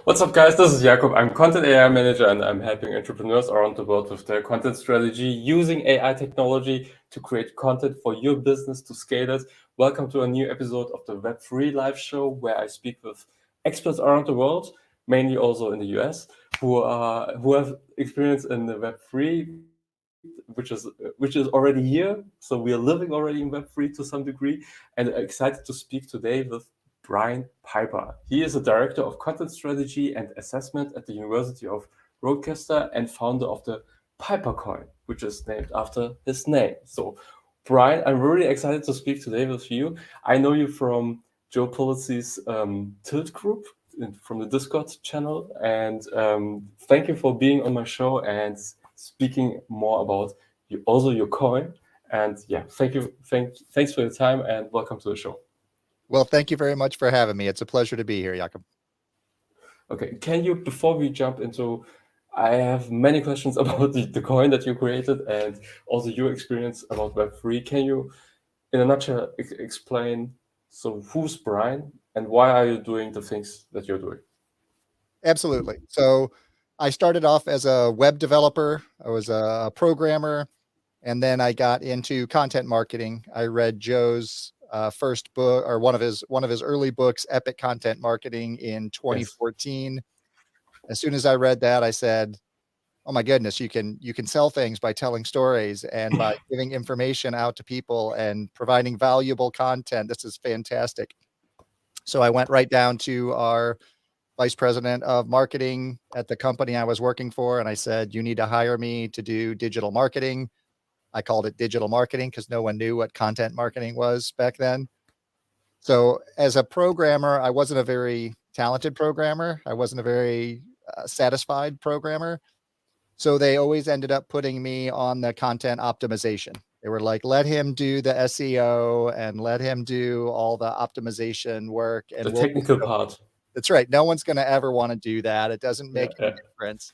What's up, guys? This is Jakob. I'm content AI manager and I'm helping entrepreneurs around the world with their content strategy using AI technology to create content for your business to scale it. Welcome to a new episode of the Web3 live show where I speak with experts around the world, mainly also in the US, who have experience in the Web3, which is already here. So we are living already in Web3 to some degree, and excited to speak today with Brian Piper. He is a director of content strategy and assessment at the University of Rochester and founder of the Piper coin, which is named after his name. So, Brian, I'm really excited to speak today with you. I know you from Joe Policy's Tilt group from the Discord channel, and thank you for being on my show and speaking more about also your coin. And yeah, thanks for your time and welcome to the show. Well, thank you very much for having me. It's a pleasure to be here, Jakob. Okay, can you, before we jump into, I have many questions about the coin that you created and also your experience about Web3. Can you, in a nutshell, explain, so who's Brian and why are you doing the things that you're doing? Absolutely. So I started off as a web developer. I was a programmer, and then I got into content marketing. I read Joe's first book, or one of his early books, Epic Content Marketing, in Yes. 2014. As soon as I read that, I said, "Oh my goodness, you can sell things by telling stories and by giving information out to people and providing valuable content. This is fantastic." So I went right down to our vice president of marketing at the company I was working for, and I said, "You need to hire me to do digital marketing." I called it digital marketing because no one knew what content marketing was back then. So as a programmer, I wasn't a very talented programmer. I wasn't a very satisfied programmer. So they always ended up putting me on the content optimization. They were like, let him do the SEO and let him do all the optimization work, The and we'll just technical go. part. That's right. No one's going to ever want to do that. It doesn't Yeah, make any yeah. difference.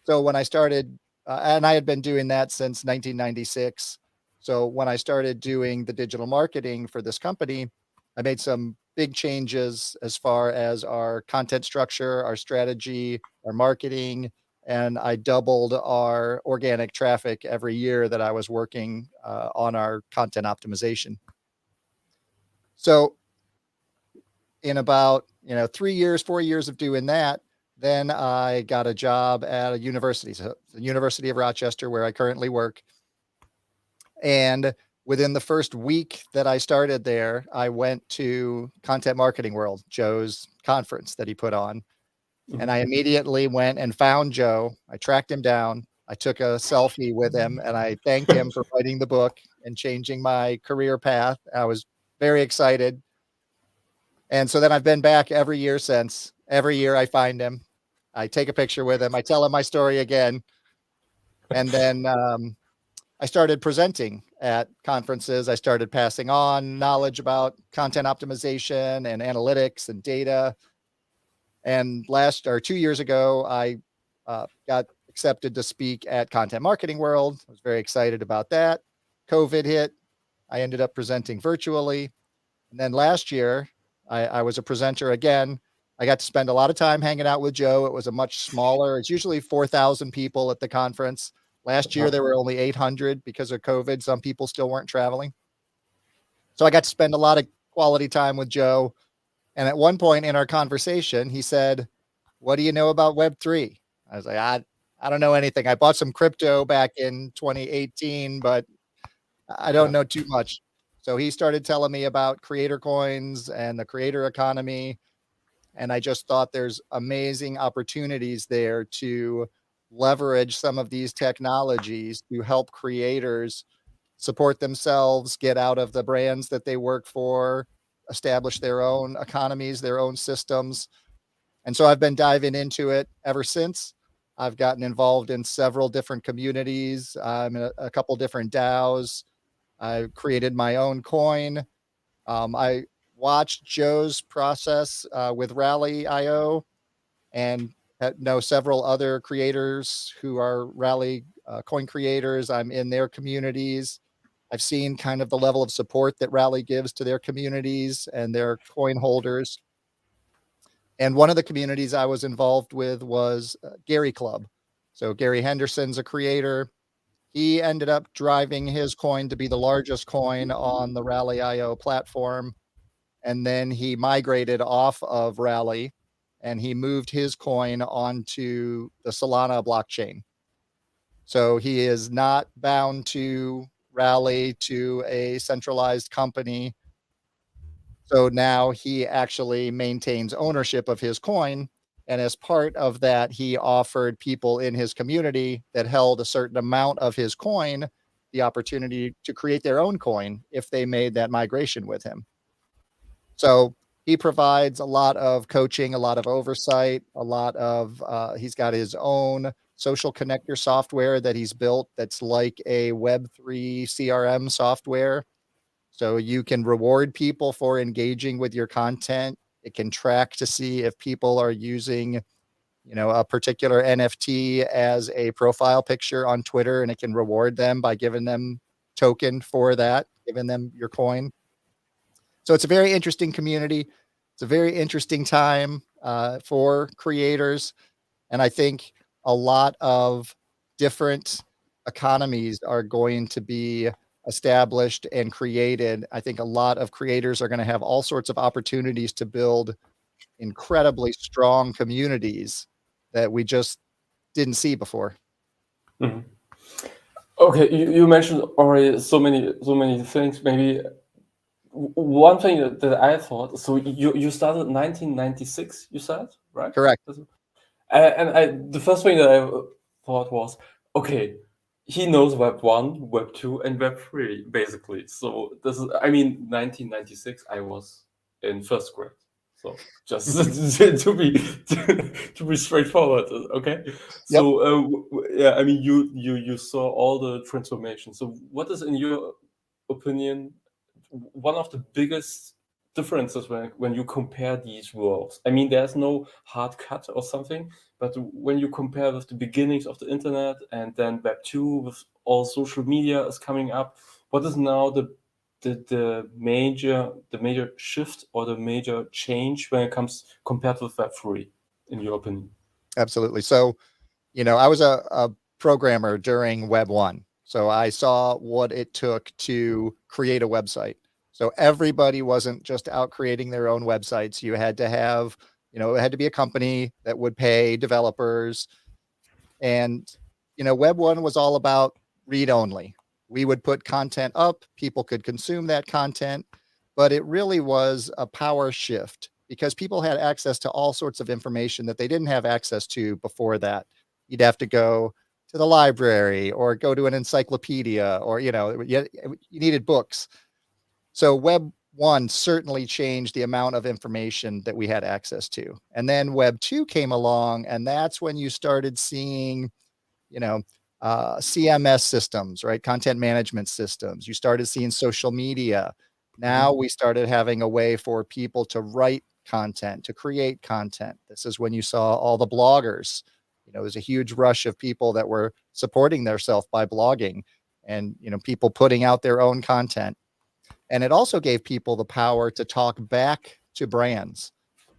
So when I started, and I had been doing that since 1996. So when I started doing the digital marketing for this company, I made some big changes as far as our content structure, our strategy, our marketing, and I doubled our organic traffic every year that I was working on our content optimization. So in about 3 years, 4 years of doing that, then I got a job at a university, so the University of Rochester, where I currently work. And within the first week that I started there, I went to Content Marketing World, Joe's conference that he put on. And Mhm. I immediately went and found Joe. I tracked him down. I took a selfie with him and I thanked him for writing the book and changing my career path. I was very excited. And so then I've been back every year since. Every year I find him. I take a picture with him. I tell him my story again. And then I started presenting at conferences. I started passing on knowledge about content optimization and analytics and data. And 2 years ago, I got accepted to speak at Content Marketing World. I was very excited about that. COVID hit. I ended up presenting virtually. And then last year, I was a presenter again. I got to spend a lot of time hanging out with Joe. It was a much smaller, it's usually 4,000 people at the conference. Last year, Uh-huh. there were only 800 because of COVID. Some people still weren't traveling. So I got to spend a lot of quality time with Joe. And at one point in our conversation, he said, "What do you know about Web3?" I was like, I don't know anything. I bought some crypto back in 2018, but I don't Yeah. know too much. So he started telling me about creator coins and the creator economy. And I just thought there's amazing opportunities there to leverage some of these technologies to help creators support themselves, get out of the brands that they work for, establish their own economies, their own systems. And so I've been diving into it ever since. I've gotten involved in several different communities. I'm in a couple different DAOs. I created my own coin. I watched Joe's process with Rally.io and know several other creators who are Rally coin creators. I'm in their communities. I've seen kind of the level of support that Rally gives to their communities and their coin holders. And one of the communities I was involved with was Gary Club. So Gary Henderson's a creator. He ended up driving his coin to be the largest coin on the Rally.io platform. And then he migrated off of Rally and he moved his coin onto the Solana blockchain. So he is not bound to Rally, to a centralized company. So now he actually maintains ownership of his coin. And as part of that, he offered people in his community that held a certain amount of his coin the opportunity to create their own coin if they made that migration with him. So he provides a lot of coaching, a lot of oversight, a lot of, he's got his own social connector software that he's built that's like a Web3 CRM software. So you can reward people for engaging with your content. It can track to see if people are using, a particular NFT as a profile picture on Twitter, and it can reward them by giving them token for that, giving them your coin. So it's a very interesting community. It's a very interesting time for creators. And I think a lot of different economies are going to be established and created. I think a lot of creators are going to have all sorts of opportunities to build incredibly strong communities that we just didn't see before. Mhm. Okay, you mentioned already so many things. Maybe one thing that I thought. So you started 1996. You said, right? Correct. The first thing that I thought was, okay, he knows Web 1, Web 2, and Web 3, basically. So this is, I mean, 1996, I was in first grade. So just to be straightforward, okay? Yep. So yeah, I mean, you saw all the transformation. So what is, in your opinion, one of the biggest differences when you compare these worlds? I mean, there's no hard cut or something, but when you compare with the beginnings of the internet and then Web 2 with all social media is coming up, what is now the major shift or the major change when it comes compared with Web 3, in your opinion? Absolutely. So, I was a programmer during Web 1. So I saw what it took to create a website. So everybody wasn't just out creating their own websites. You had to have, it had to be a company that would pay developers. And, Web 1 was all about read only. We would put content up, people could consume that content, but it really was a power shift because people had access to all sorts of information that they didn't have access to before that. You'd have to go to the library or go to an encyclopedia or, you needed books. So Web 1 certainly changed the amount of information that we had access to. And then Web 2 came along, and that's when you started seeing, you know, CMS systems, right? Content management systems. You started seeing social media. Now we started having a way for people to write content, to create content. This is when you saw all the bloggers. There's a huge rush of people that were supporting themselves by blogging and, people putting out their own content. And it also gave people the power to talk back to brands.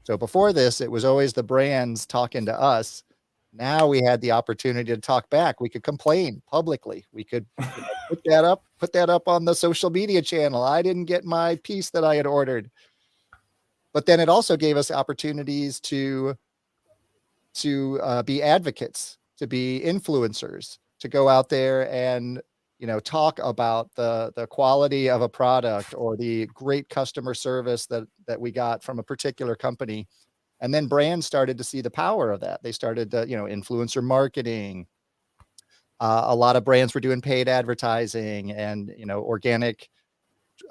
So before this, it was always the brands talking to us. Now we had the opportunity to talk back. We could complain publicly. We could put that up on the social media channel. I didn't get my piece that I had ordered. But then it also gave us opportunities to be advocates, to be influencers, to go out there and talk about the quality of a product or the great customer service that we got from a particular company. And then brands started to see the power of that. They started to, influencer marketing. A lot of brands were doing paid advertising and, organic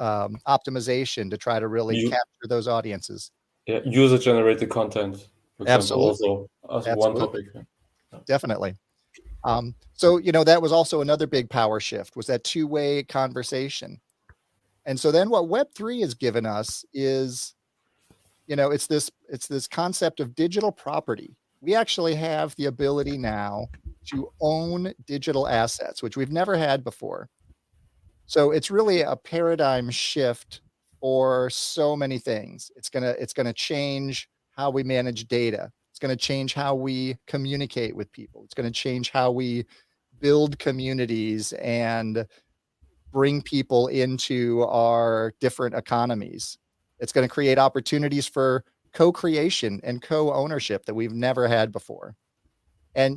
optimization to try to really You, capture those audiences. yeah, user-generated content, for example, Absolutely. also as one Absolutely. topic. Yeah. Definitely. So, that was also another big power shift was that two-way conversation. And so then what Web3 has given us is, it's this concept of digital property. We actually have the ability now to own digital assets, which we've never had before. So it's really a paradigm shift for so many things. It's gonna change how we manage data. It's going to change how we communicate with people. It's going to change how we build communities and bring people into our different economies. It's going to create opportunities for co-creation and co-ownership that we've never had before. And,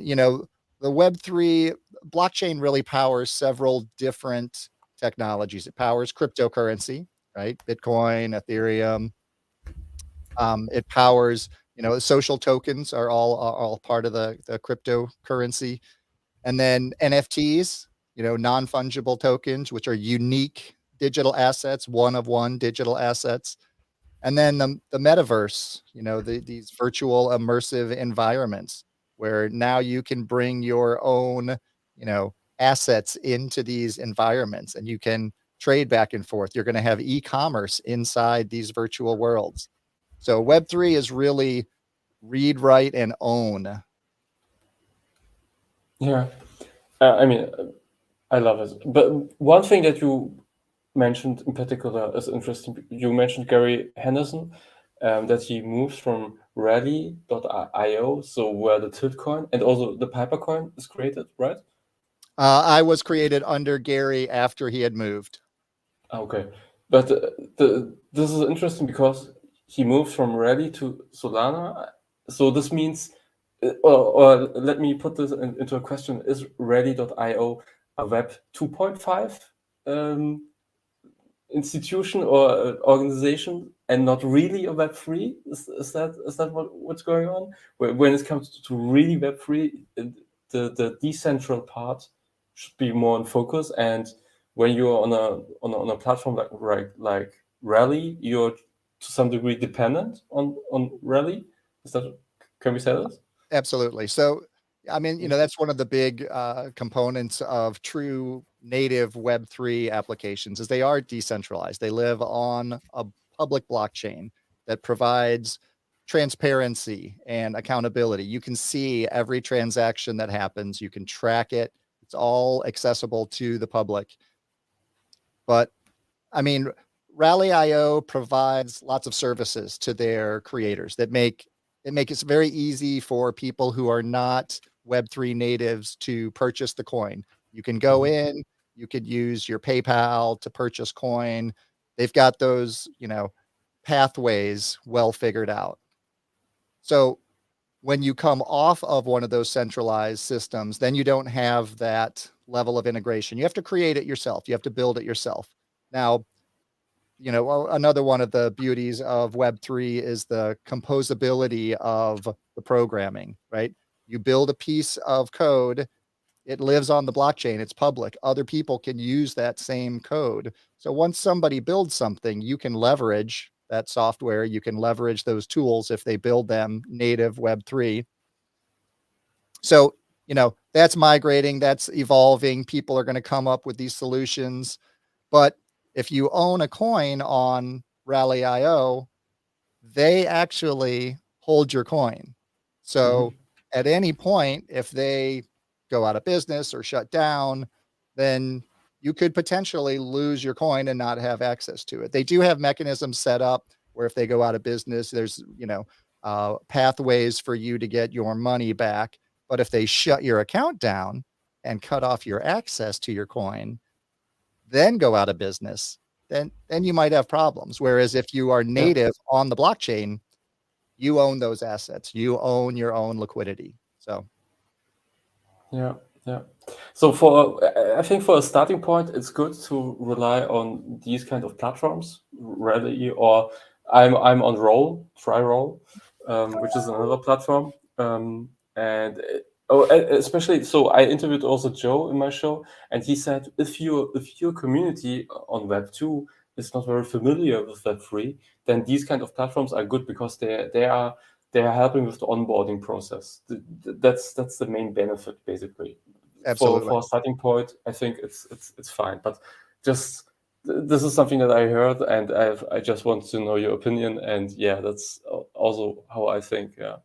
the Web3 blockchain really powers several different technologies. It powers cryptocurrency, right? Bitcoin, Ethereum. It powers, social tokens are all part of the cryptocurrency. And then NFTs, non-fungible tokens, which are unique digital assets, one of one digital assets. And then the metaverse, these virtual immersive environments where now you can bring your own, assets into these environments and you can trade back and forth. You're going to have e-commerce inside these virtual worlds. So Web3 is really read, write, and own. Yeah. I mean, I love it. But one thing that you mentioned in particular is interesting. You mentioned Gary Henderson, that he moves from Rally.io, so where the Tilt coin and also the Piper coin is created, right? I was created under Gary after he had moved. Okay, but this is interesting because he moves from Rally to Solana. So this means, or let me put this into a question: is Rally.io a Web 2.5 institution or organization, and not really a Web 3? Is that what's going on? When it comes to really Web 3, the decentral part should be more in focus, and when you're on a platform like Rally, you're to some degree dependent on Rally. Can we say this? Absolutely. So, I mean, that's one of the big components of true native Web3 applications is they are decentralized. They live on a public blockchain that provides transparency and accountability. You can see every transaction that happens. You can track it. It's all accessible to the public. But I mean, Rally.io provides lots of services to their creators that make it very easy for people who are not Web3 natives to purchase the coin. You can go in, you could use your PayPal to purchase coin. They've got those, pathways well figured out. So when you come off of one of those centralized systems, then you don't have that level of integration. You have to create it yourself. You have to build it yourself. Now, another one of the beauties of Web3 is the composability of the programming, right? You build a piece of code, it lives on the blockchain, it's public. Other people can use that same code. So once somebody builds something, you can leverage that software, you can leverage those tools if they build them native Web3. So, that's migrating, that's evolving. People are going to come up with these solutions. But if you own a coin on Rally.io, they actually hold your coin. So at any point, if they go out of business or shut down, then you could potentially lose your coin and not have access to it. They do have mechanisms set up where if they go out of business, there's, pathways for you to get your money back. But if they shut your account down and cut off your access to your coin, then go out of business, then you might have problems. Whereas if you are Yeah. native on the blockchain, you own those assets. You own your own liquidity. So Yeah, yeah. So I think for a starting point, it's good to rely on these kind of platforms, Ready, or I'm on Roll, try Roll, which is another platform, and especially so I interviewed also Joe in my show, and he said if your community on Web 2 is not very familiar with Web 3, then these kind of platforms are good because they are helping with the onboarding process. That's the main benefit, basically. absolutely. For a starting point, I think it's fine. But just this is something that I heard, and I just want to know your opinion. And yeah, that's also how I think. Yeah,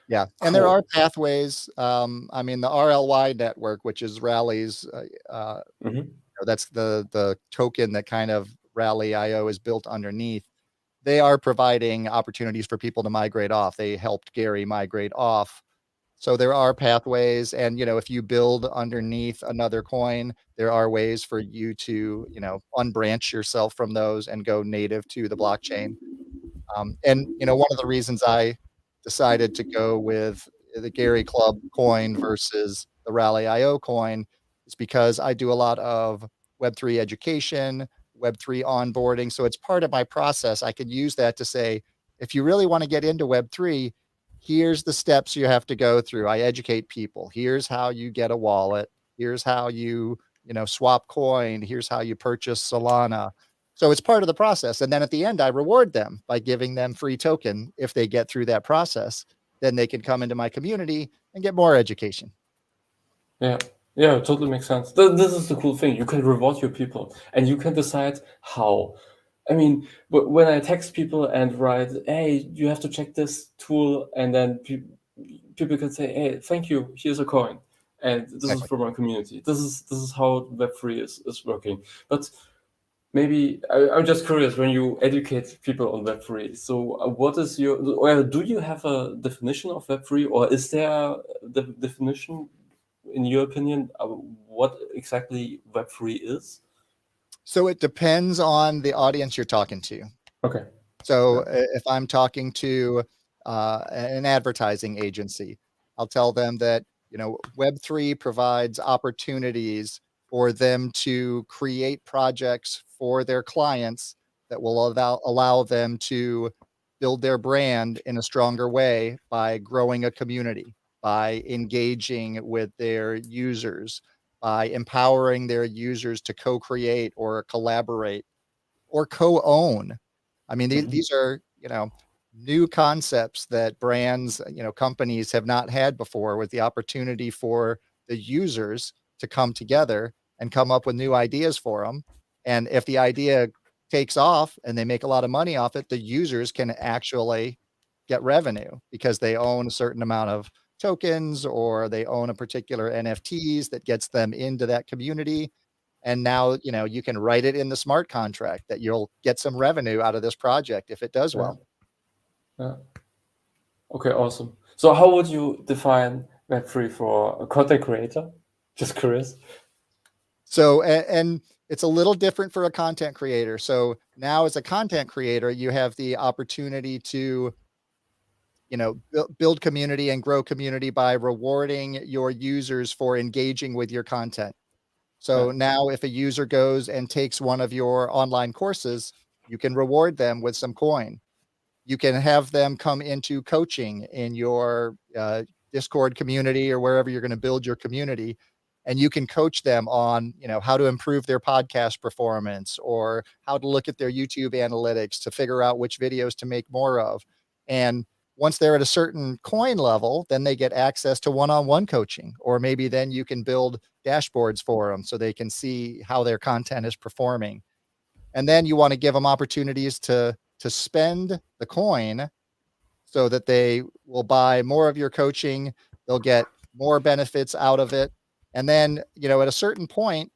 Yeah. And there are cool. pathways. I mean, the RLY network, which is Rally's, Hmm. that's the token that kind of Rally.io is built underneath. they are providing opportunities for people to migrate off. They helped Gary migrate off. So there are pathways, and if you build underneath another coin, there are ways for you to, unbranch yourself from those and go native to the blockchain. And one of the reasons I decided to go with the Gary Club coin versus the Rally IO coin is because I do a lot of Web3 education, Web3 onboarding. So it's part of my process. I can use that to say, if you really want to get into Web3, here's the steps you have to go through. I educate people. Here's how you get a wallet. Here's how you, swap coin. Here's how you purchase Solana. So it's part of the process. And then at the end, I reward them by giving them free token. If they get through that process, then they can come into my community and get more education. Yeah, yeah, it totally makes sense. This is the cool thing. You can reward your people and you can decide how. I mean, when I text people and write, hey, you have to check this tool, and then people can say, hey, thank you, here's a coin. And this is Exactly. for my community. This is how Web3 is working. But maybe I'm just curious, when you educate people on Web3, so what is do you have a definition of Web3, or is there the definition, in your opinion, what exactly Web3 is? So it depends on the audience you're talking to. Okay. So if I'm talking to an advertising agency, I'll tell them that, Web3 provides opportunities for them to create projects for their clients that will allow them to build their brand in a stronger way by growing a community, by engaging with their users, by empowering their users to co-create or collaborate or co-own. I mean, these are, new concepts that brands, companies have not had before, with the opportunity for the users to come together and come up with new ideas for them. And if the idea takes off and they make a lot of money off it, the users can actually get revenue because they own a certain amount of tokens, or they own a particular NFTs that gets them into that community. And now, you can write it in the smart contract that you'll get some revenue out of this project if it does Yeah. well. Yeah. Okay, awesome. So how would you define Web3 for a content creator? Just curious. So, and it's a little different for a content creator. So now, as a content creator, you have the opportunity to, build community and grow community by rewarding your users for engaging with your content. So Yeah. now, if a user goes and takes one of your online courses, you can reward them with some coin. You can have them come into coaching in your Discord community or wherever you're going to build your community. And you can coach them on, how to improve their podcast performance, or how to look at their YouTube analytics to figure out which videos to make more of. And once they're at a certain coin level, then they get access to one-on-one coaching, or maybe then you can build dashboards for them so they can see how their content is performing. And then you want to give them opportunities to spend the coin so that they will buy more of your coaching. They'll get more benefits out of it. And then, at a certain point,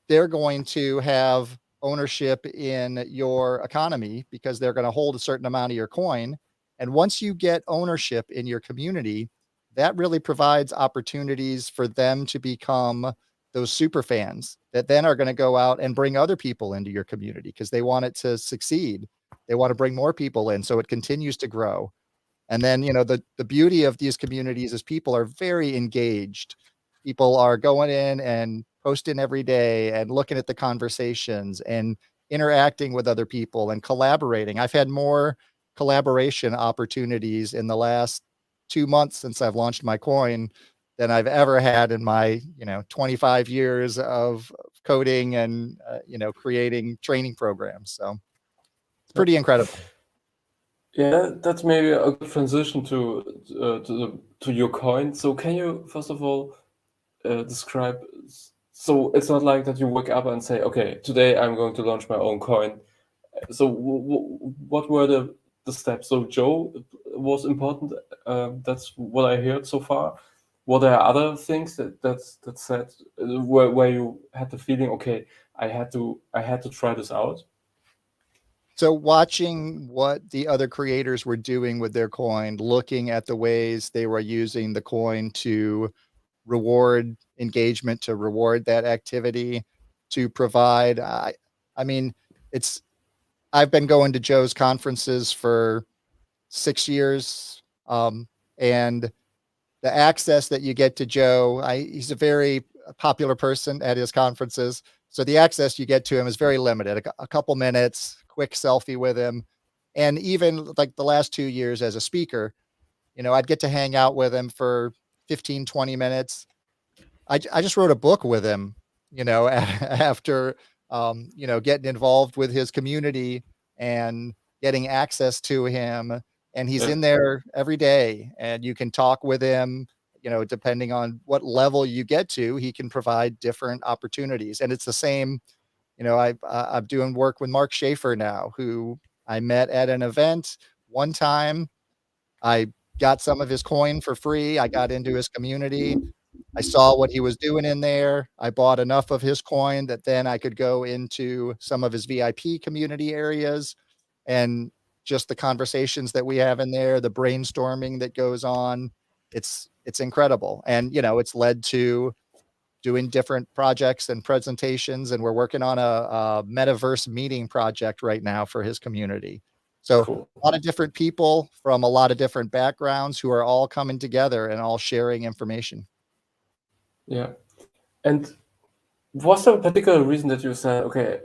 they're going to have ownership in your economy because they're going to hold a certain amount of your coin. And once you get ownership in your community, that really provides opportunities for them to become those super fans that then are going to go out and bring other people into your community because they want it to succeed. They want to bring more people in so it continues to grow. And then, the beauty of these communities is people are very engaged. People are going in and posting every day and looking at the conversations and interacting with other people and collaborating. I've had more collaboration opportunities in the last 2 months since I've launched my coin than I've ever had in my, 25 years of coding and, creating training programs. So it's pretty incredible. Yeah, that's maybe a good transition to your coin. So can you first of all describe? So it's not like that you wake up and say, okay, today I'm going to launch my own coin. So what were the steps? So Joe was important. That's what I heard so far. Were there other things that said where you had the feeling, okay, I had to try this out? So watching what the other creators were doing with their coin, looking at the ways they were using the coin to reward engagement, to reward that activity, to provide I mean, it's I've been going to Joe's conferences for 6 years, and the access that you get to Joe, he's a very popular person at his conferences, so the access you get to him is very limited. A couple minutes, quick selfie with him, and even like the last 2 years as a speaker, I'd get to hang out with him for 15, 20 minutes. I just wrote a book with him, after, getting involved with his community and getting access to him, and he's Yeah, in there every day, and you can talk with him, depending on what level you get to, he can provide different opportunities, and it's the same, I'm doing work with Mark Schaefer now, who I met at an event one time. I got some of his coin for free, I got into his community. I saw what he was doing in there. I bought enough of his coin that then I could go into some of his VIP community areas, and just the conversations that we have in there, the brainstorming that goes on, it's incredible. And, it's led to doing different projects and presentations, and we're working on a metaverse meeting project right now for his community. So cool. a lot of different people from a lot of different backgrounds who are all coming together and all sharing information. Yeah. And was there a particular reason that you said, okay,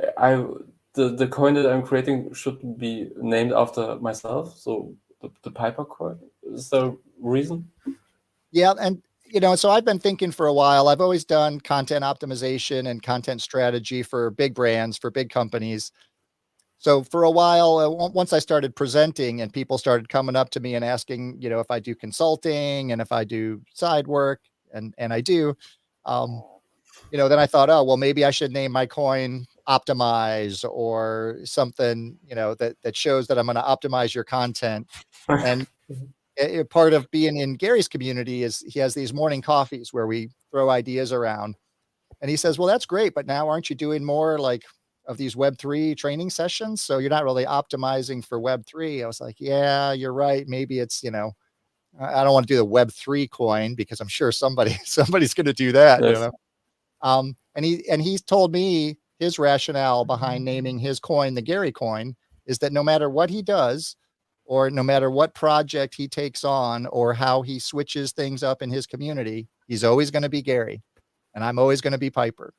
the coin that I'm creating should be named after myself? So the Piper coin? Is there a reason? Yeah, and, so I've been thinking for a while. I've always done content optimization and content strategy for big brands, for big companies. So for a while, once I started presenting and people started coming up to me and asking, if I do consulting and if I do side work, and I do, um, then I thought, oh, well, maybe I should name my coin Optimize or something, that shows that I'm going to optimize your content. And part of being in Gary's community is he has these morning coffees where we throw ideas around. And he says, "Well, that's great, but now aren't you doing more like of these Web3 training sessions? So you're not really optimizing for Web3." I was like, "Yeah, you're right. Maybe it's, I don't want to do the Web3 coin because I'm sure somebody's going to do that, Yes. and he's told me his rationale behind naming his coin the Gary coin is that no matter what he does, or no matter what project he takes on, or how he switches things up in his community, he's always going to be Gary, and I'm always going to be Piper.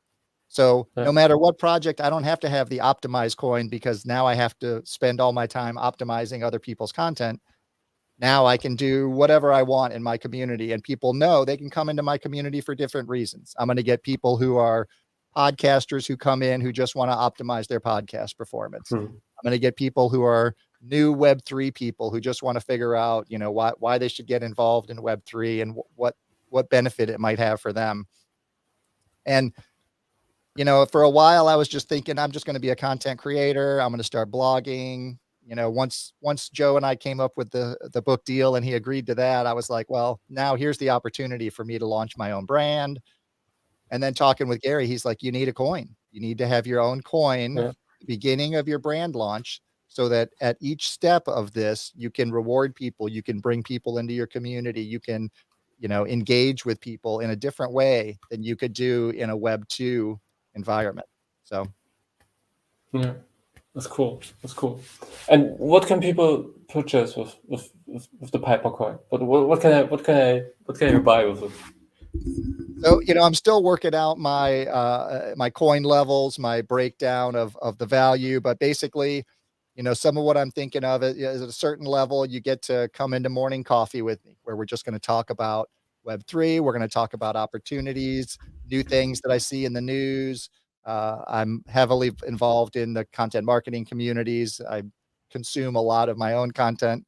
So no Yeah. matter what project, I don't have to have the optimized coin because now I have to spend all my time optimizing other people's content. Now I can do whatever I want in my community, and people know they can come into my community for different reasons. I'm going to get people who are podcasters who come in who just want to optimize their podcast performance. Hmm. I'm going to get people who are new Web3 people who just want to figure out, why they should get involved in Web3 and what benefit it might have for them. And for a while I was just thinking I'm just going to be a content creator. I'm going to start blogging. Once Joe and I came up with the book deal and he agreed to that, I was like, well, now here's the opportunity for me to launch my own brand. And then talking with Gary, he's like, you need a coin. You need to have your own coin Yeah. at the beginning of your brand launch so that at each step of this, you can reward people, you can bring people into your community, you can, engage with people in a different way than you could do in a Web2 environment. So Yeah. That's cool. That's cool. And what can people purchase with the Piper coin? What can I buy with it? So, I'm still working out my coin levels, my breakdown of the value, but basically, some of what I'm thinking of is at a certain level, you get to come into morning coffee with me, where we're just going to talk about Web3. We're going to talk about opportunities, new things that I see in the news. I'm heavily involved in the content marketing communities. I consume a lot of my own content.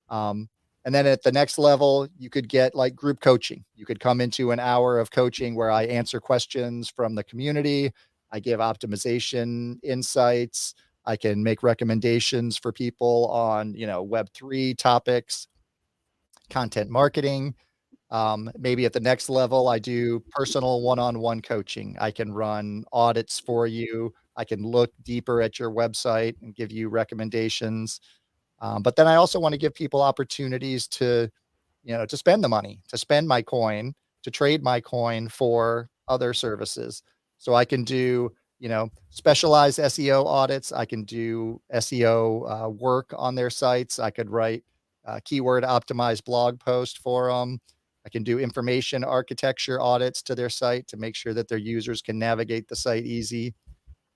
Um, and then at the next level, you could get like group coaching. You could come into an hour of coaching where I answer questions from the community. I give optimization insights. I can make recommendations for people on, Web3 topics, content marketing. Maybe at the next level, I do personal one-on-one coaching. I can run audits for you. I can look deeper at your website and give you recommendations. But then I also want to give people opportunities to, to spend the money, to spend my coin, to trade my coin for other services. So I can do, specialized SEO audits. I can do SEO work on their sites. I could write keyword optimized blog post for them. I can do information architecture audits to their site to make sure that their users can navigate the site easy.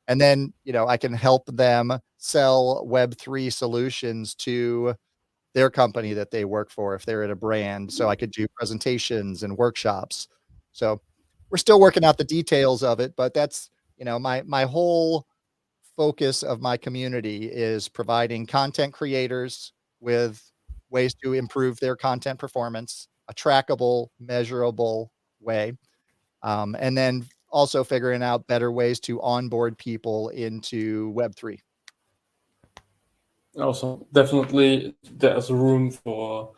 And then, I can help them sell Web3 solutions to their company that they work for if they're at a brand. So I could do presentations and workshops. So we're still working out the details of it, but that's, my whole focus of my community is providing content creators with ways to improve their content performance, a trackable, measurable way. And then also figuring out better ways to onboard people into Web3. Also, definitely there's room for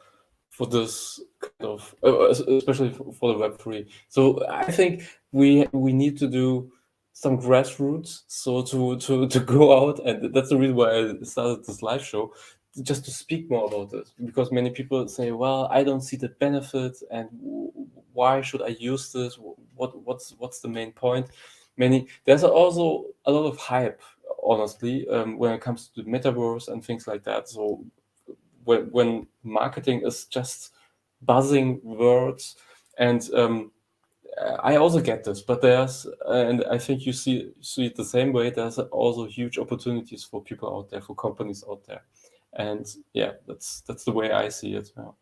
this kind of, especially for the Web3. So I think we need to do some grassroots, so to go out, and that's the reason why I started this live show, just to speak more about this, because many people say, well, I don't see the benefits, and why should I use this? What's the main point? There's also a lot of hype, honestly, when it comes to the metaverse and things like that. So when marketing is just buzzing words, and I also get this, but there's, and I think you see it the same way, there's also huge opportunities for people out there, for companies out there. And yeah, that's the way I see it now.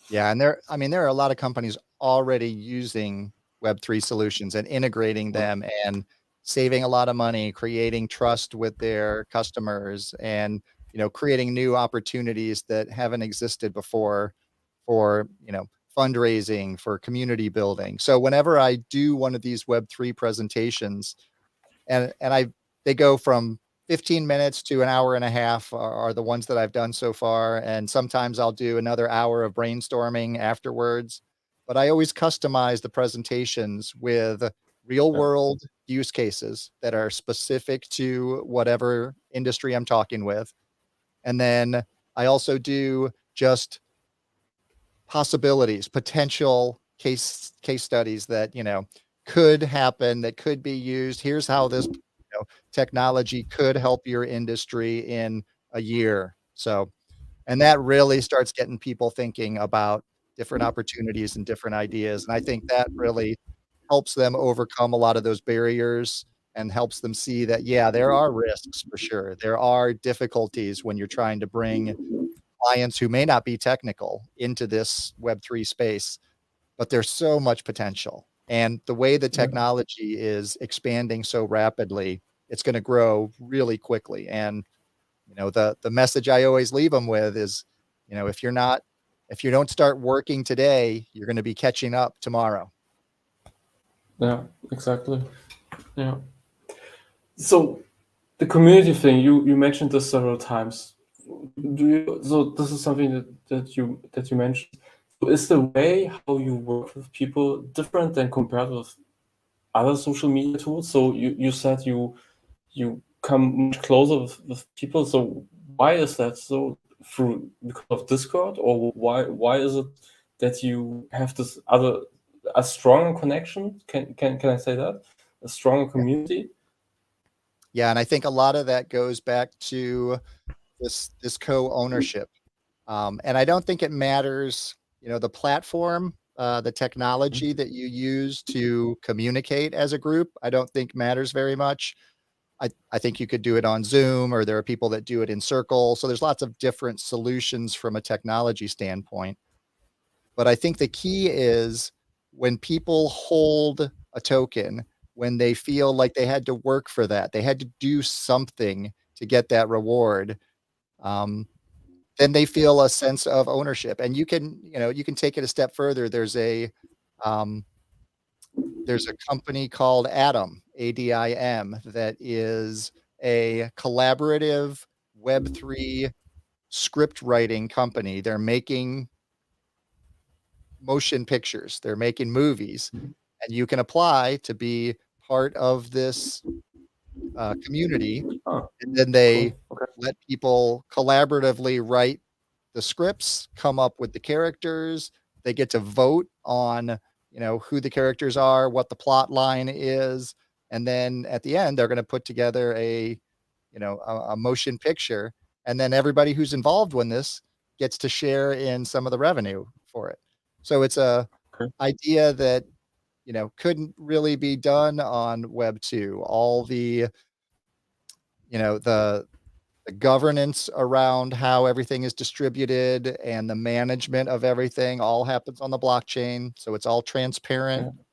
Yeah, and there are a lot of companies already using Web3 solutions and integrating them and saving a lot of money, creating trust with their customers and, creating new opportunities that haven't existed before for, fundraising, for community building. So whenever I do one of these Web3 presentations, and they go from 15 minutes to an hour and a half are the ones that I've done so far, and sometimes I'll do another hour of brainstorming afterwards, but I always customize the presentations with real Yeah. world use cases that are specific to whatever industry I'm talking with, and then I also do just possibilities, potential case studies that, could happen, that could be used. Here's how this, technology could help your industry in a year. So, and that really starts getting people thinking about different opportunities and different ideas. And I think that really helps them overcome a lot of those barriers and helps them see that, yeah, there are risks for sure. There are difficulties when you're trying to bring clients who may not be technical into this Web3 space, but there's so much potential. And the way the Yeah. technology is expanding so rapidly, it's going to grow really quickly. And, the message I always leave them with is, if you don't start working today, you're going to be catching up tomorrow. Yeah, exactly. Yeah. So the community thing, you mentioned this several times. So this is something that you mentioned. So is the way how you work with people different than compared with other social media tools? So you said you come much closer with people. So why is that so? Through because of Discord, or why is it that you have this a stronger connection? Can I say that? A stronger community? Yeah, and I think a lot of that goes back to this co-ownership. And I don't think it matters, the platform, the technology that you use to communicate as a group, I don't think matters very much. I think you could do it on Zoom, or there are people that do it in Circle. So there's lots of different solutions from a technology standpoint. But I think the key is when people hold a token, when they feel like they had to work for that, they had to do something to get that reward, um, then they feel a sense of ownership. And you can take it a step further. Um, there's a company called Atom, ADIM, that is a collaborative Web3 script writing company. They're making motion pictures, they're making movies, and you can apply to be part of this community, Oh, and then they cool. Okay. let people collaboratively write the scripts, come up with the characters. They get to vote on, who the characters are, what the plot line is, and then at the end, they're gonna put together a motion picture, and then everybody who's involved in this gets to share in some of the revenue for it. So it's a Okay. idea that, couldn't really be done on Web 2. All the, you know, the governance around how everything is distributed and the management of everything all happens on the blockchain, so it's all transparent, Yeah.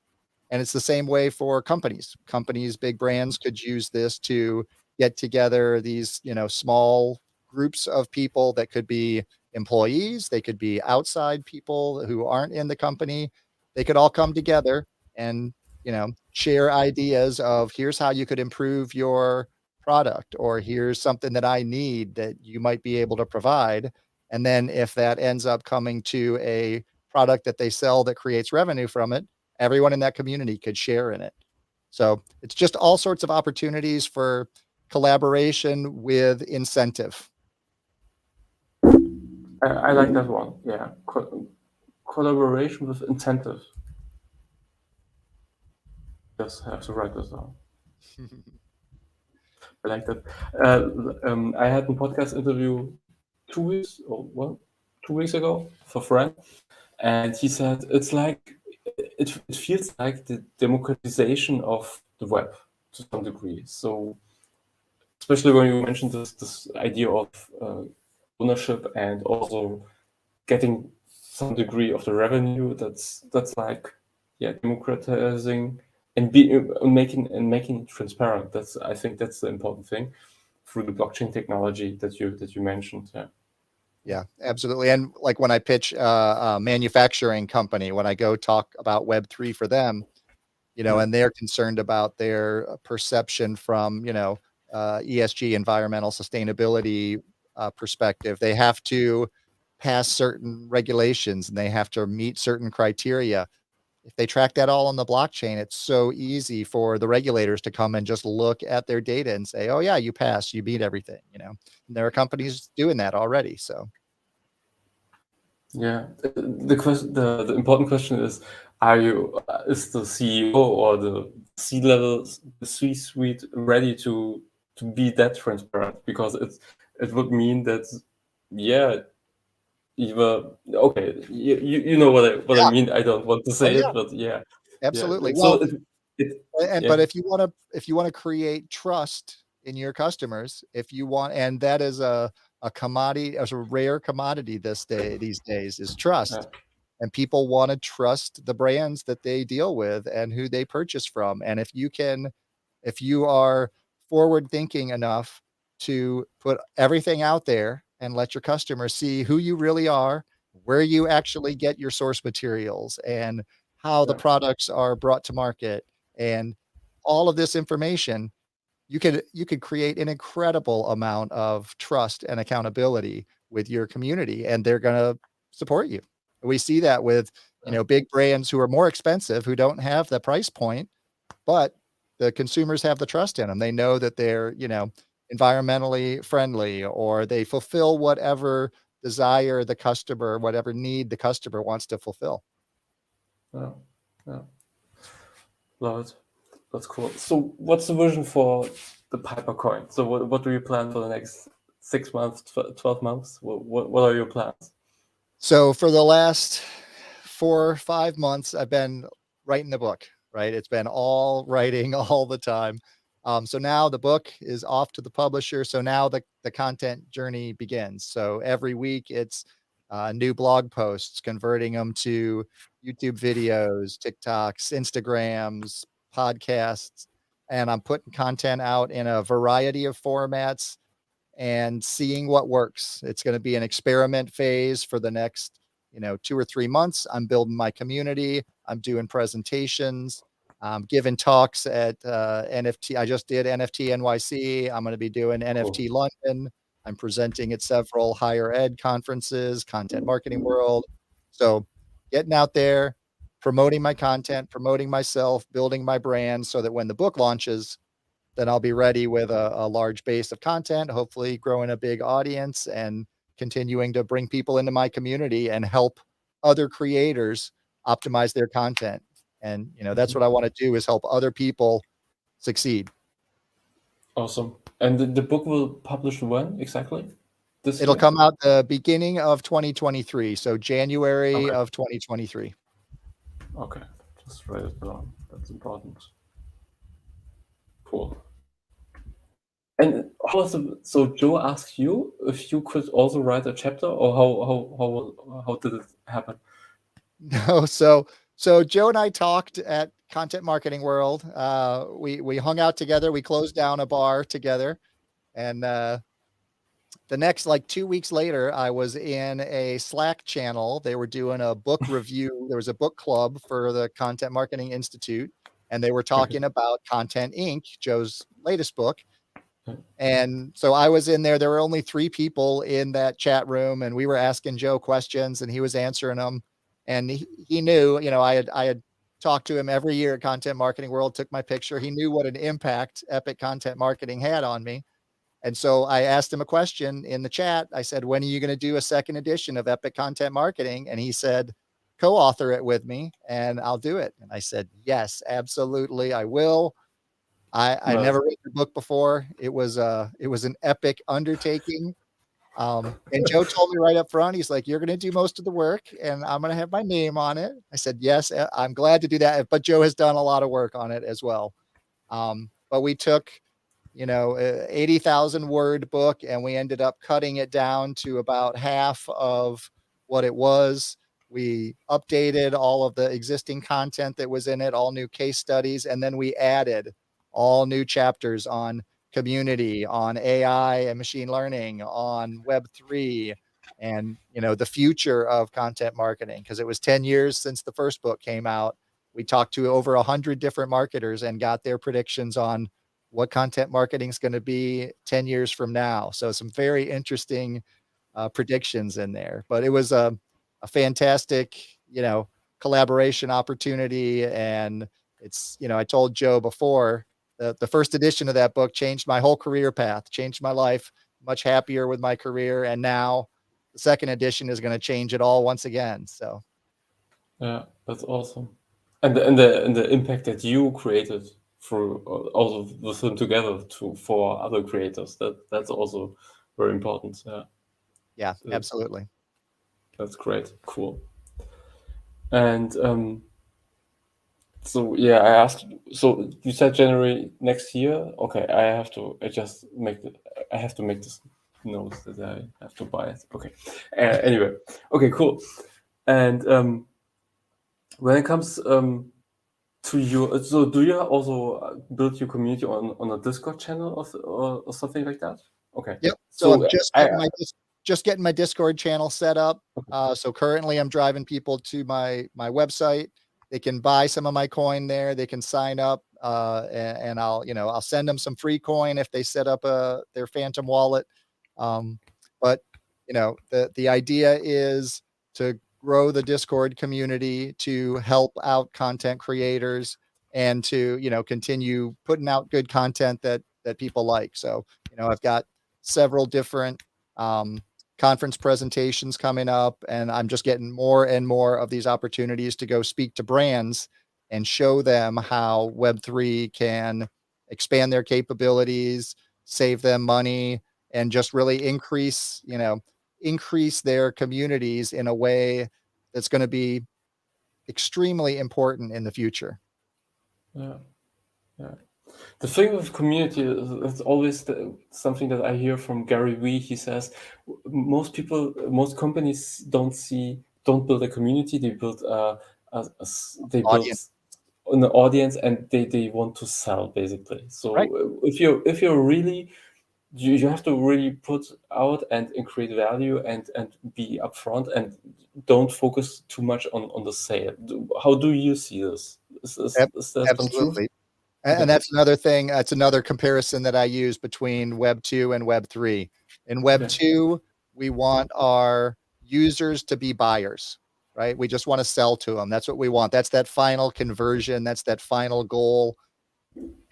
and it's the same way for companies. Companies, big brands could use this to get together these, small groups of people that could be employees, they could be outside people who aren't in the company. They could all come together and, share ideas of here's how you could improve your product, or here's something that I need that you might be able to provide. And then if that ends up coming to a product that they sell that creates revenue from it, everyone in that community could share in it. So it's just all sorts of opportunities for collaboration with incentive. I like that one. Yeah. Collaboration with incentives. Just have to write this down. I like that. I had a podcast interview 2 weeks or well, 2 weeks ago for a friend, and he said it's like it feels like the democratization of the web to some degree. So especially when you mentioned this idea of ownership and also getting some degree of the revenue, that's like democratizing and making it transparent. That's I think that's the important thing through the blockchain technology that you mentioned. Yeah. Yeah, absolutely. And like when I pitch a manufacturing company, when I go talk about Web3 for them, Yeah. and they're concerned about their perception from, ESG, environmental sustainability perspective. They have to pass certain regulations and they have to meet certain criteria. If they track that all on the blockchain, it's so easy for the regulators to come and just look at their data and say, "Oh yeah, you passed, you beat everything." And there are companies doing that already. So Yeah. The important question is, is the CEO or the C-level, the C-suite ready to be that transparent? Because it would mean that, yeah, either okay, you know what I yeah. mean. I don't want to Oh say yeah, it, but yeah, yeah. absolutely. So Well, it and yeah, but if you wanna create trust in your customers, if you want, and that is a commodity, as a rare commodity these days, is yeah, trust. And people wanna trust the brands that they deal with and who they purchase from. And if you are forward thinking enough to put everything out there and let your customers see who you really are, where you actually get your source materials, and how the yeah, products are brought to market, and all of this information, you could create an incredible amount of trust and accountability with your community, and they're gonna support you. We see that with, yeah, big brands who are more expensive, who don't have the price point, but the consumers have the trust in them. They know that they're, environmentally friendly, or they fulfill whatever desire the customer, whatever need the customer wants to fulfill. yeah, yeah. Love it. That's cool. So, what's the vision for the Piper coin? So, what do you plan for the next 6 months, 12 months? What are your plans? So for the last 4 5 months, I've been writing the book, right? It's been all writing all the time. So now the book is off to the publisher. So now the content journey begins. So every week it's new blog posts, converting them to YouTube videos, TikToks, Instagrams, podcasts, and I'm putting content out in a variety of formats and seeing what works. It's going to be an experiment phase for the next, 2 or 3 months. I'm building my community. I'm doing presentations. I'm giving talks at NFT. I just did NFT NYC. I'm going to be doing Cool. NFT London. I'm presenting at several higher ed conferences, Content Marketing World. So getting out there, promoting my content, promoting myself, building my brand so that when the book launches, then I'll be ready with a large base of content, hopefully growing a big audience and continuing to bring people into my community and help other creators optimize their content. And, that's Mhm. what I want to do, is help other people succeed. Awesome. And the book will publish when exactly? This It'll year? come out the beginning of 2023, so January Okay. of 2023. Okay. Just write it down. That's important. Cool. And how was so Joe asked you if you could also write a chapter, or how did it happen? No, so Joe and I talked at Content Marketing World. We hung out together. We closed down a bar together, and the next, like, 2 weeks later, I was in a Slack channel. They were doing a book review. There was a book club for the Content Marketing Institute, and they were Okay. talking about Content Inc., Joe's latest book. Yeah. And so I was in there. There were only 3 people in that chat room, and we were asking Joe questions, and he was answering them. And he knew, I had talked to him every year at Content Marketing World, took my picture. He knew what an impact Epic Content Marketing had on me. And so I asked him a question in the chat. I said, "When are you gonna do a second edition of Epic Content Marketing?" And he said, "Co-author it with me, and I'll do it." And I said, "Yes, absolutely, I will." I Nice. never read the book before. It was an epic undertaking. And Joe told me right up front, he's like, "You're gonna do most of the work, and I'm gonna have my name on it." I said, "Yes, I'm glad to do that." But Joe has done a lot of work on it as well. But we took, 80,000 word book, and we ended up cutting it down to about half of what it was. We updated all of the existing content that was in it, all new case studies, and then we added all new chapters on community, on AI and machine learning, on Web3, and, the future of content marketing. Because it was 10 years since the first book came out. We talked to over 100 different marketers and got their predictions on what content marketing is going to be 10 years from now. So some very interesting predictions in there. But it was a fantastic, collaboration opportunity. And I told Joe before, the first edition of that book changed my whole career path, changed my life, much happier with my career. And now the second edition is going to change it all once again. So Yeah, that's awesome. And the impact that you created through all of the film together for other creators, that's also very important. Yeah, yeah, that's absolutely. that's great. Cool. And so yeah, I asked. So you said January next year. Okay, I have to make this note that I have to buy it. Okay. Anyway, okay, cool. And when it comes to you, so do you also build your community on a Discord channel or something like that? Okay. Yep. So I'm So just getting my Discord channel set up. So currently I'm driving people to my website. They can buy some of my coin there. They can sign up, and I'll send them some free coin if they set up their Phantom wallet. Um, but the idea is to grow the Discord community, to help out content creators, and to continue putting out good content that people like. So I've got several different um, conference presentations coming up, and I'm just getting more and more of these opportunities to go speak to brands and show them how Web3 can expand their capabilities, save them money, and just really increase their communities in a way that's going to be extremely important in the future. yeah, yeah. The thing with community is it's always something that I hear from Gary Vee. He says most companies don't build a community. They build they build Audience, an audience, and they want to sell basically. right? So if you're really you have to really put out and create value and be upfront and don't focus too much on the sale. How do you see this? Ab- Is there some truth? Absolutely. And Okay. that's another thing. That's another comparison that I use between Web 2 and Web 3. In Web Okay. 2, we want our users to be buyers, right? We just want to sell to them. That's what we want. That's that final conversion. That's that final goal.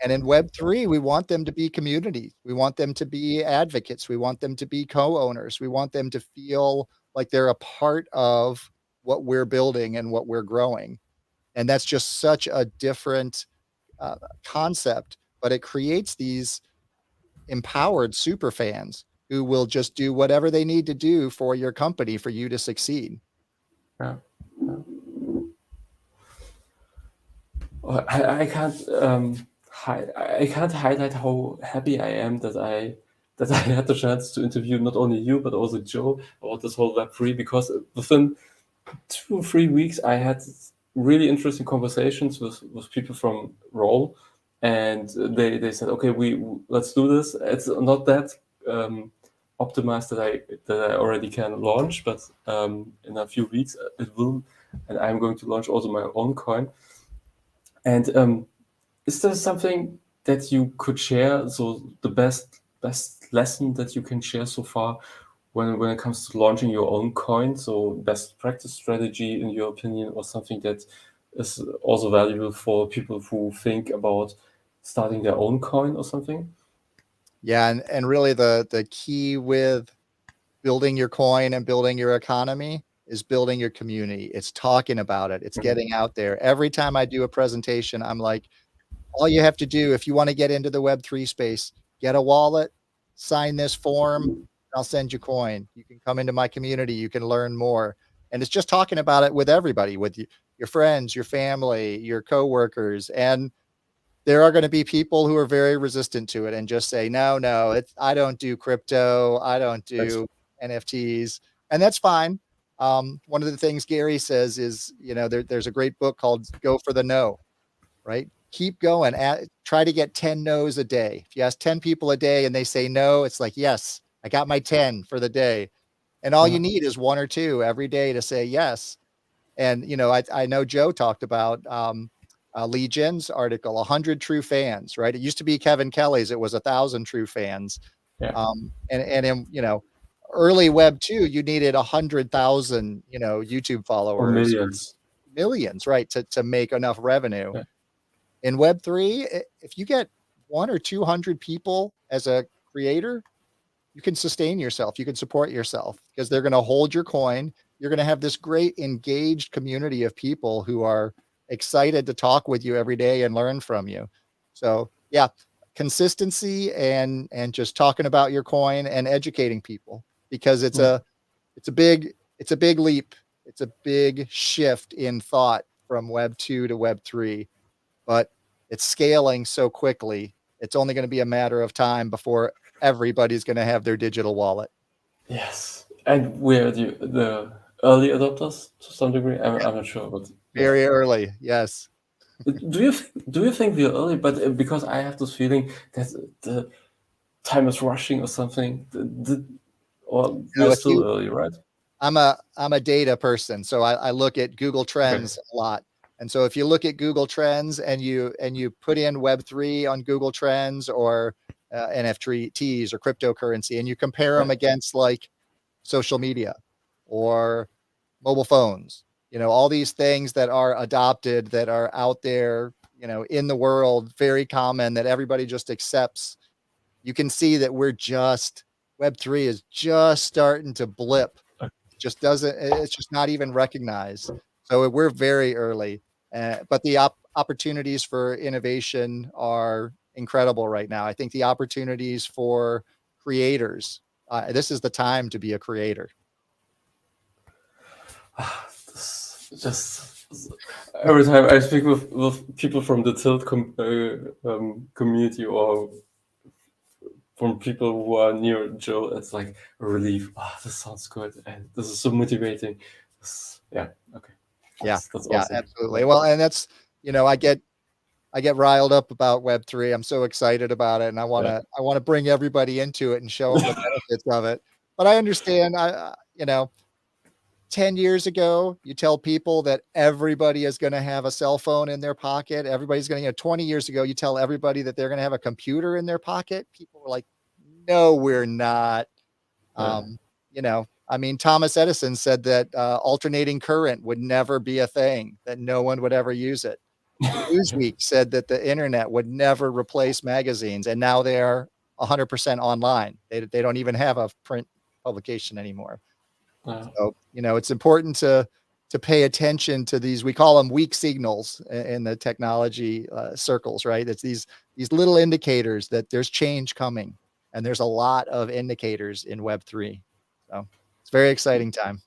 And in Web3, we want them to be community. We want them to be advocates. We want them to be co-owners. We want them to feel like they're a part of what we're building and what we're growing. And that's just such a different concept, but it creates these empowered super fans who will just do whatever they need to do for your company for you to succeed. Yeah. Yeah. I can't I can't highlight how happy I am that I had the chance to interview not only you but also Joe about this whole Web3, because within 2 or 3 weeks I had really interesting conversations with people from Roll, and they said, okay, let's do this. It's not that optimized that I already can launch, but in a few weeks it will, and I'm going to launch also my own coin. And is there something that you could share? So the best lesson that you can share so far when it comes to launching your own coin? So best practice strategy in your opinion, or something that is also valuable for people who think about starting their own coin or something? Yeah, and really the key with building your coin and building your economy is building your community. It's talking about it. It's Mhm. getting out there. Every time I do a presentation, I'm like, all you have to do if you want to get into the Web3 space, get a wallet, sign this form, I'll send you coin. You can come into my community, you can learn more. And it's just talking about it with everybody, with your friends, your family, your coworkers. And there are going to be people who are very resistant to it and just say, no, no, I don't do crypto. I don't Yes. do NFTs. And that's fine. One of the things Gary says is, there's a great book called Go for the No, right? Keep going. Try to get 10 no's a day. If you ask 10 people a day and they say no, it's like, yes, I got my 10 for the day. And all you Yeah. need is one or two every day to say yes. And, I know Joe talked about Lee Jin's article, 100 true fans, right? It used to be Kevin Kelly's, it was 1,000 true fans. Yeah. And in, early Web 2, you needed 100,000, YouTube Or followers, millions. millions, right, to make enough revenue. Yeah. In Web3, if you get 1 or 200 people as a creator, you can sustain yourself, you can support yourself because they're gonna hold your coin. You're gonna have this great engaged community of people who are excited to talk with you every day and learn from you. So, yeah, consistency and just talking about your coin and educating people because it's Yeah. a it's a big it's a big leap. It's a big shift in thought from Web 2 to Web 3, but it's scaling so quickly. It's only gonna be a matter of time before everybody's gonna have their digital wallet. Yes. And we're the early adopters to some degree. I'm not sure, but yeah. Very early, yes. Do you think we're early? But because I have this feeling that the time is rushing or something. Or You know, we're if still you early, right? I'm a data person, so I look at Google Okay. Trends a lot. And so if you look at Google Trends and you put in Web3 on Google Trends or NFTs or cryptocurrency, and you compare Yeah. them against like social media or mobile phones, all these things that are adopted, that are out there, in the world, very common, that everybody just accepts. You can see that Web3 is just starting to blip. Just doesn't it's just not even recognized. So we're very early, but the opportunities for innovation are incredible right now. I think the opportunities for creators, this is the time to be a creator. Just every time I speak with people from the Tilt community, or from people who are near Joe, it's like a relief. Ah, this sounds good, and this is so motivating. Yeah, okay, Yeah, that's yeah, awesome. absolutely. Well, and that's, I get riled up about Web3. I'm so excited about it, and I Yeah, wanna I wanna bring everybody into it and show them the benefits of it. But I understand, 10 years ago, you tell people that everybody is gonna have a cell phone in their pocket. Everybody's gonna, 20 years ago, you tell everybody that they're gonna have a computer in their pocket. People were like, "No, we're not." yeah, I mean, Thomas Edison said that alternating current would never be a thing, that no one would ever use it. Newsweek said that the internet would never replace magazines, and now they are 100% online. They don't even have a print publication anymore. Yeah. So, it's important to pay attention to these, we call them weak signals in the technology circles, right? It's these little indicators that there's change coming, and there's a lot of indicators in Web3. So it's a very exciting time.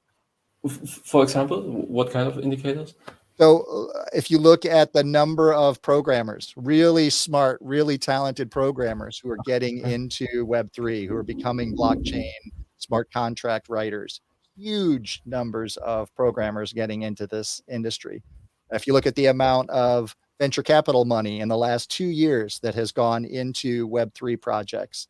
For example, what kind of indicators? So if you look at the number of programmers, really smart, really talented programmers who are getting into Web3, who are becoming blockchain smart contract writers, huge numbers of programmers getting into this industry. If you look at the amount of venture capital money in the last 2 years that has gone into Web3 projects,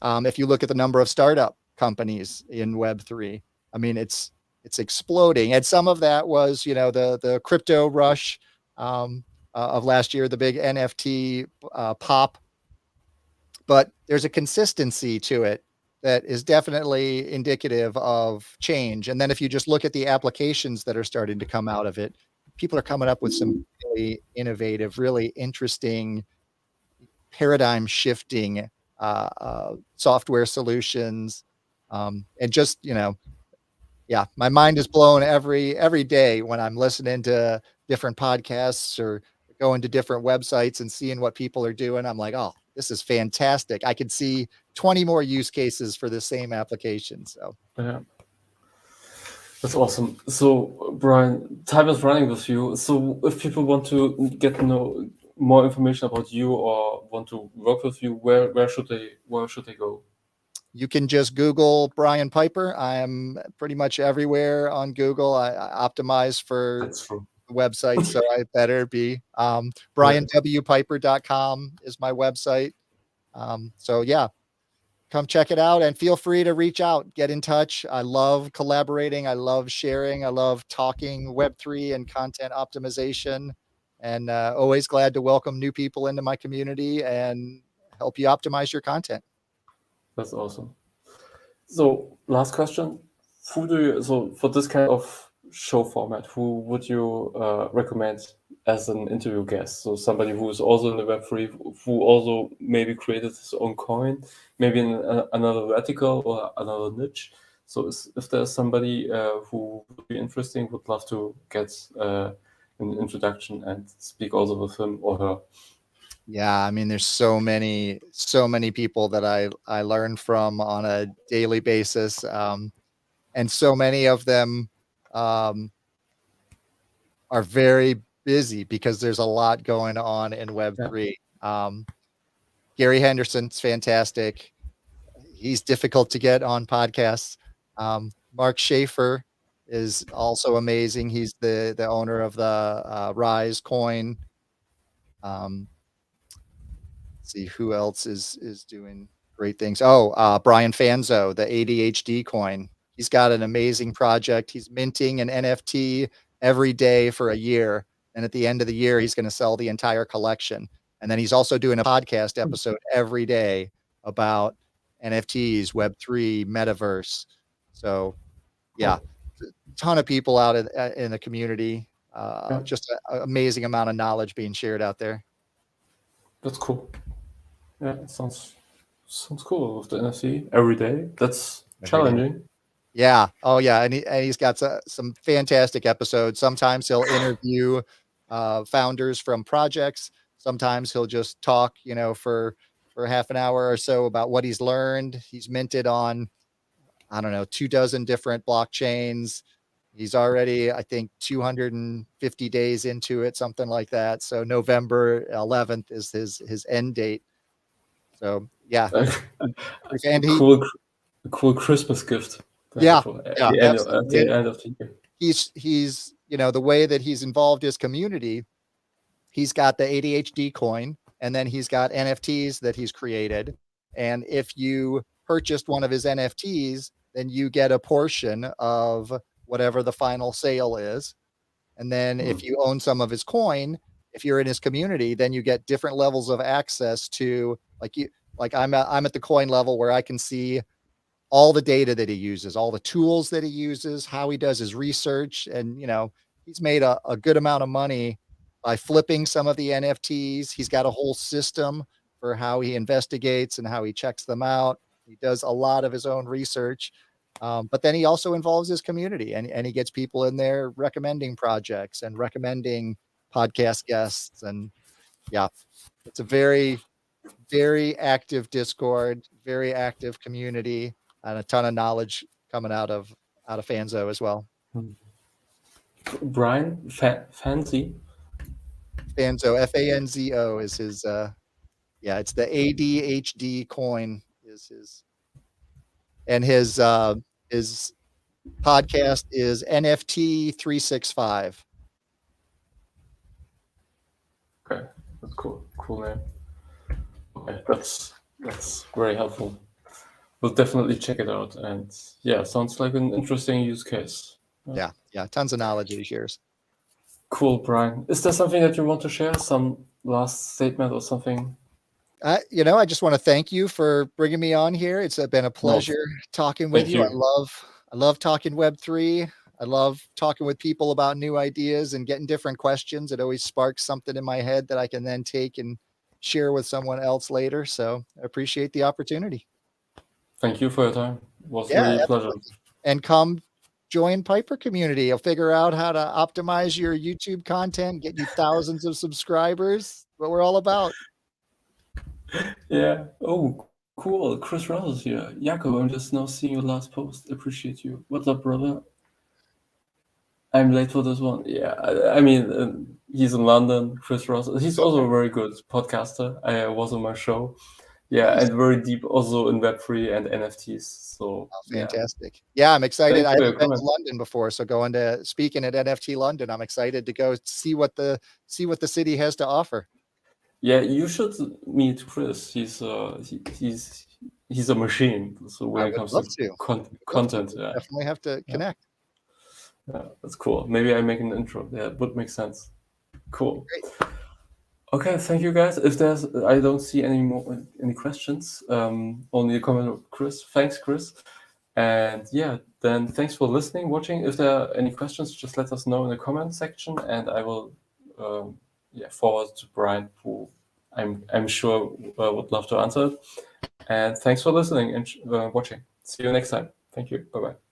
if you look at the number of startup companies in Web3, I mean, it's exploding. And some of that was, the crypto rush of last year, the big NFT pop. But there's a consistency to it that is definitely indicative of change. And then if you just look at the applications that are starting to come out of it, people are coming up with some really innovative, really interesting, paradigm shifting software solutions. And just, yeah, my mind is blown every day when I'm listening to different podcasts or going to different websites and seeing what people are doing. I'm like, oh, this is fantastic. I could see 20 more use cases for the same application. So Yeah. That's awesome. So, Brian, time is running with you. So, if people want to get to know more information about you or want to work with you, where should they go? you can just Google Brian Piper. I'm pretty much everywhere on Google. I optimize for That's true. the website, so I better be. Yeah. BrianWPiper.com is my website. So yeah, come check it out and feel free to reach out, get in touch. I love collaborating. I love sharing. I love talking Web3 and content optimization, and always glad to welcome new people into my community and help you optimize your content. That's awesome. So, last question: so for this kind of show format, who would you recommend as an interview guest? So somebody who is also in the Web3, who also maybe created his own coin, maybe in another vertical or another niche. So if there's somebody who would be interesting, would love to get an introduction and speak also with him or her. Yeah, I mean, there's so many people that I learn from on a daily basis, and so many of them um, are very busy because there's a lot going on in Yeah. Web3. Gary Henderson's fantastic. He's difficult to get on podcasts. Mark Schaefer is also amazing. He's the owner of the Rise coin. See who else is doing great things. Oh, Brian Fanzo, the ADHD coin. He's got an amazing project. He's minting an NFT every day for a year, and at the end of the year, he's gonna sell the entire collection. And then he's also doing a podcast episode every day about NFTs, Web3, metaverse. So, yeah, Oh, ton of people out in the community. yeah, Just a amazing amount of knowledge being shared out there. that's cool. Yeah, sounds cool with the NFC every day. That's Every day. challenging. Yeah. Oh, yeah, and he's got some fantastic episodes. Sometimes he'll interview, founders from projects. Sometimes he'll just talk, for half an hour or so about what he's learned. He's minted on, I don't know, 2 dozen different blockchains. He's already, I think, 250 days into it, something like that. So November 11th is his end date. So, yeah, and he cool, cool Christmas gift to yeah, have yeah, at absolutely. the end of the year. He's the way that he's involved his community, he's got the ADHD coin, and then he's got NFTs that he's created. And if you purchased one of his NFTs, then you get a portion of whatever the final sale is. And then Hmm. if you own some of his coin, if you're in his community, then you get different levels of access to like I'm at the coin level where I can see all the data that he uses, all the tools that he uses, how he does his research. And, he's made a good amount of money by flipping some of the NFTs. He's got a whole system for how he investigates and how he checks them out. He does a lot of his own research. But then he also involves his community, and he gets people in there recommending projects and recommending podcast guests. And yeah, it's a very, very active Discord, very active community, and a ton of knowledge coming out of Fanzo as well. Brian, Fancy? Fanzo, Fanzo is his, yeah, it's the ADHD coin is his, and his podcast is NFT 365. Okay, that's cool. Cool name. Okay, that's very helpful. We'll definitely check it out. And yeah, sounds like an interesting use case. Yeah, tons of knowledge that he shares. Cool, Brian. Is there something that you want to share? Some last statement or something? I just want to thank you for bringing me on here. It's been a pleasure talking with you. I love talking Web3. I love talking with people about new ideas and getting different questions. It always sparks something in my head that I can then take and share with someone else later. So I appreciate the opportunity. Thank you for your time. It was really a pleasure. And come join Piper Community. I'll figure out how to optimize your YouTube content, get you thousands of subscribers. What we're all about. Yeah. Oh, cool. Chris Ross is here. Jakob, I'm just now seeing your last post. Appreciate you. What's up, brother? I'm late for this one. Yeah, I mean, he's in London. Chris Ross. He's also a very good podcaster. I was on my show. Yeah, and very deep also in Web3 and NFTs. So fantastic. Yeah, I'm excited. I haven't been to London before, so going to speaking at NFT London, I'm excited to go see what the city has to offer. Yeah, you should meet Chris. He's a machine. So when it comes to content, yeah, definitely have to connect. Yeah, that's cool. Maybe I make an intro. Yeah, it would make sense. Cool. Great. Okay, thank you guys. If I don't see any questions. Only a comment of Chris. Thanks, Chris. And yeah, then thanks for listening, watching. If there are any questions, just let us know in the comment section, and I will forward to Brian, who I'm sure would love to answer it. And thanks for listening and watching. See you next time. Thank you. Bye-bye.